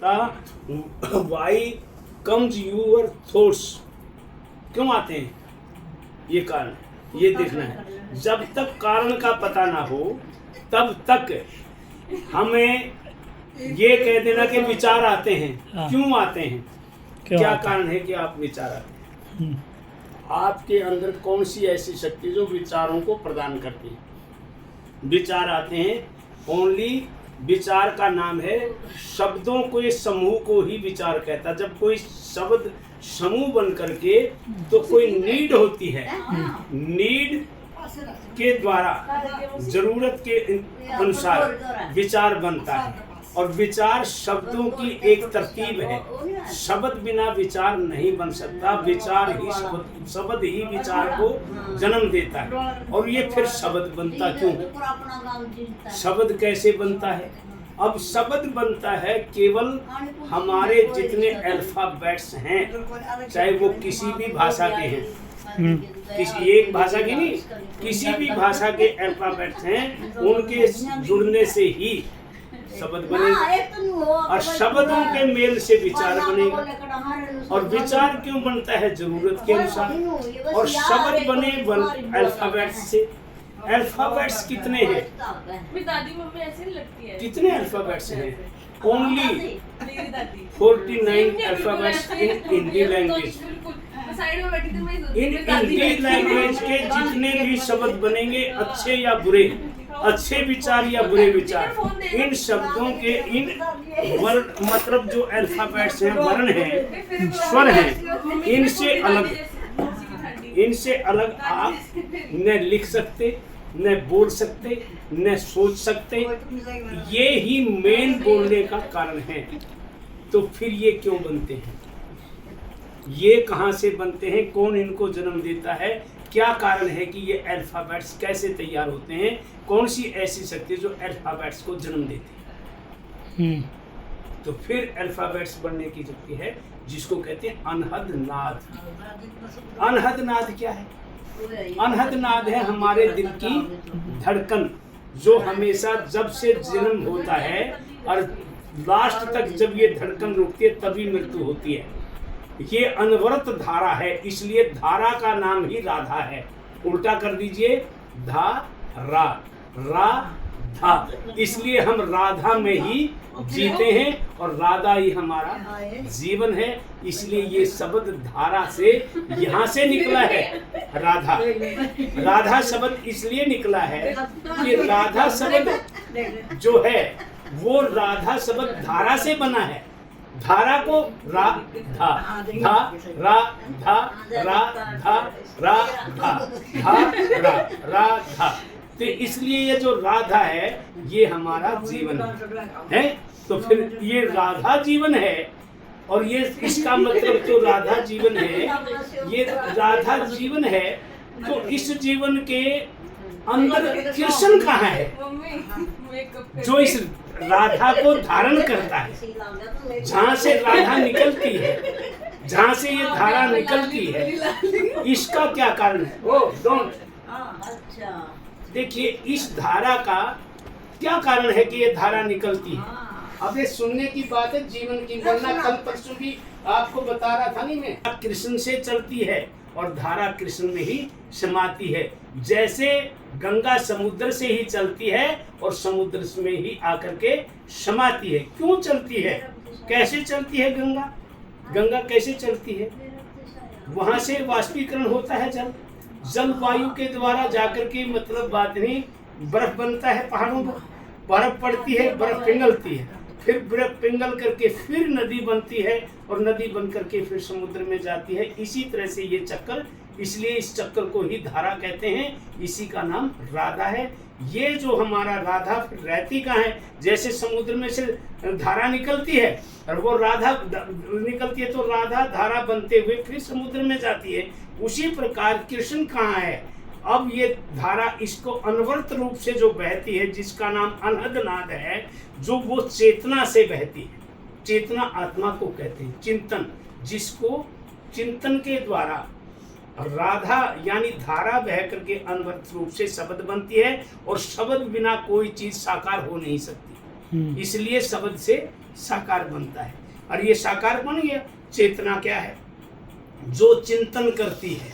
Y comes your thoughts, क्यों आते हैं, ये कारण, ये देखना है। जब तक कारण का पता ना हो तब तक हमें ये कह देना कि विचार आते हैं। हाँ। क्यों आते हैं, क्या आते कारण है कि आप विचार आते हैं? हैं? आपके अंदर कौन सी ऐसी शक्ति जो विचारों को प्रदान करती है? विचार आते हैं ओनली, विचार का नाम है शब्दों के समूह को ही विचार कहता है। जब कोई शब्द समूह बन करके तो कोई नीड होती है, नीड के द्वारा जरूरत के अनुसार विचार बनता है। और विचार शब्दों की एक तरतीब है, शब्द बिना विचार नहीं बन सकता। विचार ही शब्द ही विचार को जन्म देता है। और ये फिर शब्द बनता क्यों? शब्द कैसे बनता है? अब शब्द बनता है केवल हमारे जितने अल्फाबेट्स हैं, चाहे वो किसी भी भाषा के हैं, किसी एक भाषा की नहीं, किसी भी भाषा के अल्फाबेट्स हैं, उनके जुड़ने से ही शब्द बनेगा। और शब्दों के मेल से विचार बनेगा। और विचार क्यों बनता है? जरूरत के अनुसार। और शब्द बने अल्फाबेट्स से। अल्फाबेट्स कितने हैं? मेरी दादी मम्मी ऐसे नहीं लगती है। कितने अल्फाबेट्स हैं? ओनली 49 अल्फाबेट्स इन हिंदी लैंग्वेज। साइड में बैठी थी मैं, इन हिंदी लैंग्वेज के जितने भी शब्द बनेंगे, अच्छे या बुरे, अच्छे विचार या बुरे विचार, इन शब्दों के इन वर्ण, मतलब जो अल्फाबेट्स हैं, वर्ण हैं, स्वर हैं, इनसे अलग आप न लिख सकते, न बोल सकते, न सोच सकते। ये ही मेन बोलने का कारण है। तो फिर ये क्यों बनते हैं? ये कहाँ से बनते हैं? कौन इनको जन्म देता है? क्या कारण है कि ये अल्फाबेट्स कैसे तैयार होते हैं? कौन सी ऐसी शक्ति जो अल्फाबेट्स को जन्म देती है? तो फिर अल्फाबेट्स बनने की शक्ति है जिसको कहते हैं अनहद नाद। अनहद नाद क्या है? अनहद नाद है हमारे दिल की धड़कन, जो हमेशा जब से जन्म होता है और लास्ट तक जब ये धड़कन रुकती है तभी मृत्यु होती है। ये अनवरत धारा है, इसलिए धारा का नाम ही राधा है। उल्टा कर दीजिए, धा रा, रा धा, इसलिए हम राधा में ही जीते हैं और राधा ही हमारा जीवन है। इसलिए ये शब्द धारा से यहाँ से निकला है। राधा, राधा शब्द इसलिए निकला है कि राधा शब्द जो है वो राधा शब्द धारा से बना है। धारा को रा धा धा रा धा रा धा रा धा धा रा रा धा, तो इसलिए ये जो राधा है ये हमारा जीवन है। तो फिर ये राधा जीवन है और ये इसका मतलब जो राधा जीवन है, ये राधा जीवन है, तो इस जीवन के अंदर कृष्ण कहाँ है जो इस राधा को धारण करता है? जहाँ से राधा निकलती है, जहाँ से ये धारा निकलती है, इसका क्या कारण है? ओ डोंट, देखिए इस धारा का क्या कारण है कि ये धारा निकलती है? अब ये सुनने की बात है जीवन की, वरना कल परसों भी आपको बता रहा था नहीं मैं, कृष्ण से चलती है और धारा कृष्ण में ही समाती है। जैसे गंगा समुद्र से ही चलती है और समुद्र में ही आकर के समाती है। क्यों चलती है? कैसे चलती है गंगा? गंगा कैसे चलती है? वहां से वाष्पीकरण होता है जल, जलवायु के द्वारा जाकर के, मतलब बात नहीं, बर्फ बनता है पहाड़ों पर, बर्फ पड़ती है, बर्फ पिघलती है, फिर बर्फ पिघल करके फिर नदी बनती है और नदी बन करके फिर समुद्र में जाती है। इसी तरह से ये चक्कर, इसलिए इस चक्कर को ही धारा कहते हैं। इसी का नाम राधा है। ये जो हमारा राधा फिर रहती कहाँ है? जैसे समुद्र में से धारा निकलती है और वो राधा निकलती है तो राधा धारा बनते हुए फिर समुद्र में जाती है। उसी प्रकार कृष्ण कहाँ है? अब ये धारा इसको अनवरत रूप से जो बहती है, जिसका नाम अनहद नाद है, जो वो चेतना से बहती है। चेतना आत्मा को कहते हैं, चिंतन, जिसको चिंतन के द्वारा राधा यानी धारा बह करके अनवरत रूप से शब्द बनती है और शब्द बिना कोई चीज साकार हो नहीं सकती। इसलिए शब्द से साकार बनता है। और ये साकार बन गया। चेतना क्या है? जो चिंतन करती है,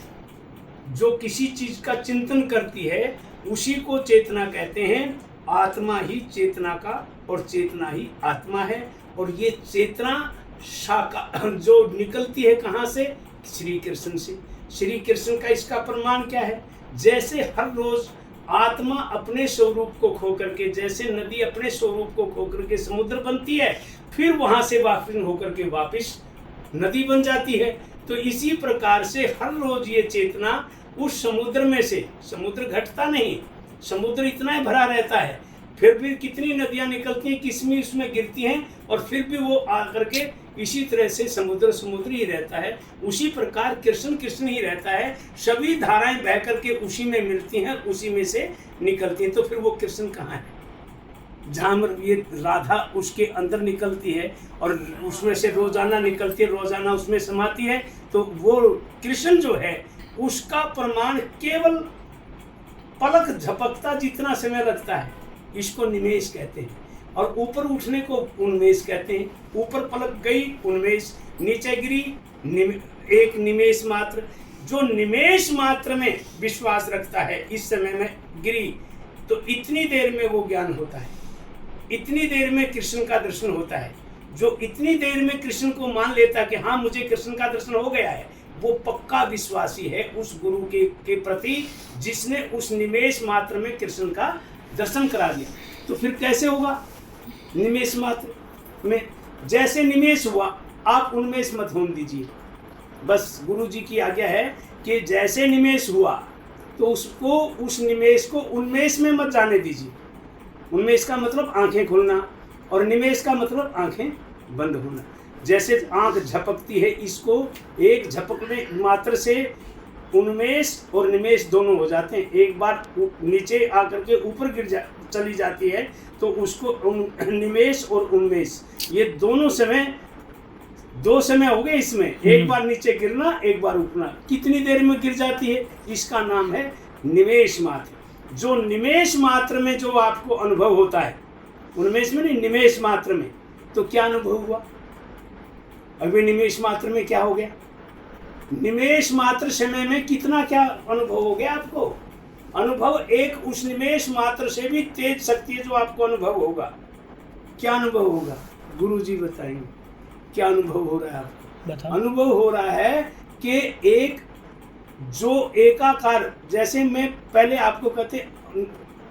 जो किसी चीज का चिंतन करती है, उसी को चेतना कहते हैं। आत्मा ही चेतना का और चेतना ही आत्मा है। और ये चेतना साकार जो निकलती है कहाँ से? श्री कृष्ण से। श्री कृष्ण का इसका प्रमाण क्या है? जैसे हर रोज आत्मा अपने स्वरूप को खो करके, जैसे नदी अपने स्वरूप को खो करके समुद्र बनती है, फिर वहां से वापस होकर के वापस नदी बन जाती है, तो इसी प्रकार से हर रोज ये चेतना उस समुद्र में से, समुद्र घटता नहीं, समुद्र इतना ही भरा रहता है, फिर भी कितनी नदियां निकलती हैं, किस्में उसमें गिरती हैं, और फिर भी वो आकर के इसी तरह से समुद्र समुद्र ही रहता है। उसी प्रकार कृष्ण कृष्ण ही रहता है। सभी धाराएं बह करके उसी में मिलती हैं, उसी में से निकलती हैं। तो फिर वो कृष्ण कहाँ है? जहाँ ये राधा उसके अंदर निकलती है और उसमें से रोजाना निकलती है, रोजाना उसमें समाती है, तो वो कृष्ण जो है उसका प्रमाण केवल पलक झपकता जितना समय लगता है, इसको निमेष कहते हैं। और ऊपर उठने को उन्मेष कहते हैं। ऊपर पलक गई उन्मेष, नीचे गिरी एक निमेष मात्र। जो निमेष मात्र में विश्वास रखता है, इस समय में गिरी, तो इतनी देर में वो ज्ञान होता है, इतनी देर में कृष्ण का दर्शन होता है। जो इतनी देर में कृष्ण को मान लेता है कि हाँ मुझे कृष्ण का दर्शन हो गया है, वो पक्का विश्वासी है उस गुरु के प्रति जिसने उस निमेष मात्र में कृष्ण का दर्शन करा दिया। तो फिर कैसे होगा? निमेष मात्र में जैसे निमेष हुआ, आप उन्मेष मत होने दीजिए। बस गुरु जी की आज्ञा है कि जैसे निमेष हुआ तो उसको, उस निमेष को उन्मेष में मत जाने दीजिए। उन्मेष का मतलब आंखें खुलना, और निमेष का मतलब आंखें बंद होना। जैसे आंख झपकती है, इसको एक झपकने मात्र से उन्मेष और निमेष दोनों हो जाते हैं। एक बार नीचे आकर के ऊपर चली जाती है तो उसको निमेष और उन्मेष, ये दोनों समय, दो समय हो गए इसमें। एक बार नीचे गिरना, एक बार उठना। कितनी देर में गिर जाती है? इसका नाम है निमेष मात्र। जो निमेष मात्र में जो आपको अनुभव होता है, उन्मेष में नहीं, निमेष मात्र में, तो क्या अनुभव हुआ? अभी निमेष मात्र में क्या हो गया? निमेष मात्र समय में कितना क्या अनुभव हो गया आपको? अनुभव एक उस निमेष मात्र से भी तेज शक्ति है जो आपको अनुभव होगा। क्या अनुभव होगा? गुरु जी बताएंगे क्या अनुभव हो रहा है आपको। अनुभव हो रहा है कि एक जो एकाकार, जैसे मैं पहले आपको कहते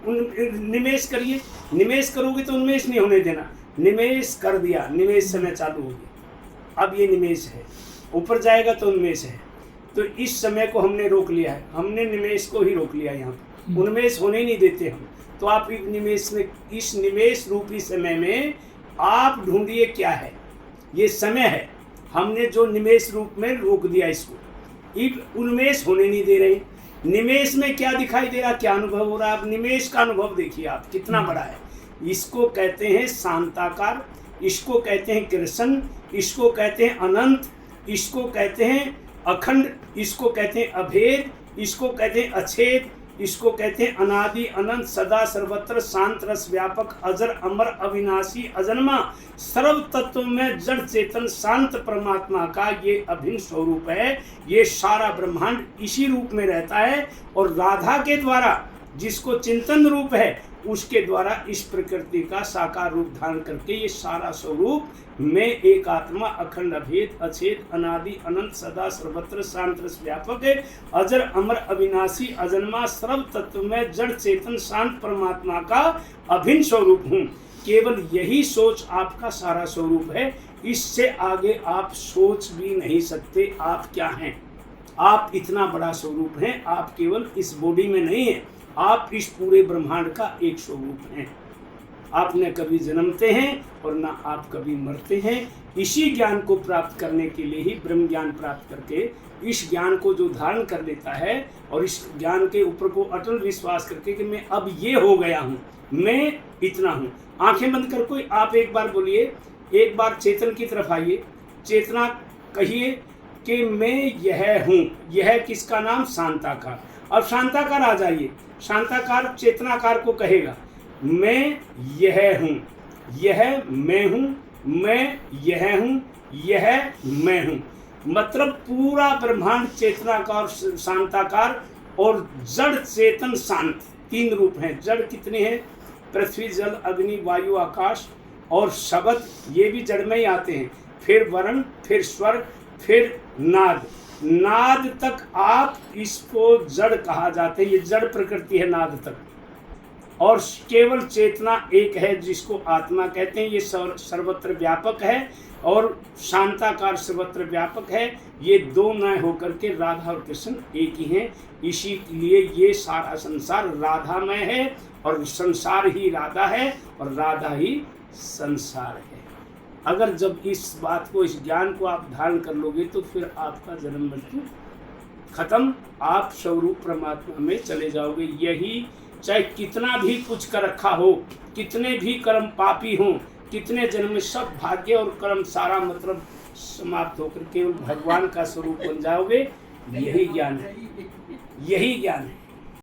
निमेष करिए, निमेष करोगे तो उन्मेष नहीं होने देना। निमेष कर दिया, निमेष समय चालू हो गया, अब ये निमेष है, ऊपर जाएगा तो उन्मेष है। तो इस समय को हमने रोक लिया है, हमने निमेष को ही रोक लिया। यहाँ उन्मेष होने नहीं देते हम। तो आप निमेष में, इस निमेष रूपी समय में आप ढूंढिए क्या है। ये समय है, हमने जो निमेष रूप में रोक दिया इसको, उन्मेष होने नहीं दे रहे। निमेष में क्या दिखाई दे रहा, क्या अनुभव हो रहा है? आप निमेष का अनुभव देखिए आप कितना बड़ा है। इसको कहते हैं शांताकार, इसको कहते हैं कृष्ण, इसको कहते हैं अनंत, इसको कहते हैं अखंड, इसको कहते हैं अभेद, इसको कहते हैं अछेद, इसको कहते हैं अनादि अनंत सदा सर्वत्र शांत रस व्यापक अजर अमर अविनाशी अजन्मा सर्व तत्व में जड़ चेतन शांत परमात्मा का ये अभिन्न स्वरूप है। ये सारा ब्रह्मांड इसी रूप में रहता है। और राधा के द्वारा जिसको चिंतन रूप है, उसके द्वारा इस प्रकृति का साकार रूप धारण करके ये सारा स्वरूप में एक आत्मा अखंड अभेद अछेद अनादि अनंत सदा सर्वत्र शांत रस व्यापक है अजर अमर अविनाशी अजन्मा सर्व तत्व में जड़ चेतन शांत परमात्मा का अभिन्न स्वरूप हूँ। केवल यही सोच आपका सारा स्वरूप है। इससे आगे आप सोच भी नहीं सकते आप क्या हैं। आप इतना बड़ा स्वरूप हैं। आप केवल इस बॉडी में नहीं हैं, आप इस पूरे ब्रह्मांड का एक स्वरूप हैं। आप न कभी जन्मते हैं और न आप कभी मरते हैं। इसी ज्ञान को प्राप्त करने के लिए ही ब्रह्म ज्ञान प्राप्त करके इस ज्ञान को जो धारण कर लेता है और इस ज्ञान के ऊपर को अटल विश्वास करके कि मैं अब ये हो गया हूँ, मैं इतना हूँ। आंखें बंद कर कोई आप एक बार बोलिए, एक बार चेतन की तरफ आइए, चेतना कहिए कि मैं यह हूँ। यह किसका नाम? शांताकार। अब शांताकार आ जाइए। शांताकार चेतनाकार को कहेगा मैं यह हूँ, यह मैं हूँ, मैं यह हूँ, यह मैं हूँ। मतलब पूरा ब्रह्मांड चेतनाकार, शांताकार और जड़ चेतन शांत, तीन रूप हैं। जड़ कितने हैं? पृथ्वी, जल, अग्नि, वायु, आकाश और शब्द, ये भी जड़ में ही आते हैं। फिर वर्ण, फिर स्वर्ग, फिर नाद। नाद तक आप इसको जड़ कहा जाते हैं, ये जड़ प्रकृति है नाद तक। और केवल चेतना एक है जिसको आत्मा कहते हैं, ये सर्वत्र व्यापक है और शांताकार सर्वत्र व्यापक है। ये दो न होकर के राधा और कृष्ण एक ही हैं। इसीलिए ये सारा संसार राधामय है और संसार ही राधा है और राधा ही संसार है। अगर जब इस बात को, इस ज्ञान को आप धारण कर लोगे तो फिर आपका जन्म मृत्यु खत्म, आप स्वरूप परमात्मा में चले जाओगे। यही चाहे कितना भी कुछ कर रखा हो, कितने भी कर्म पापी हों, कितने जन्म में सब भाग्य और कर्म सारा मतलब समाप्त होकर केवल भगवान का स्वरूप बन जाओगे। यही ज्ञान है, यही ज्ञान है।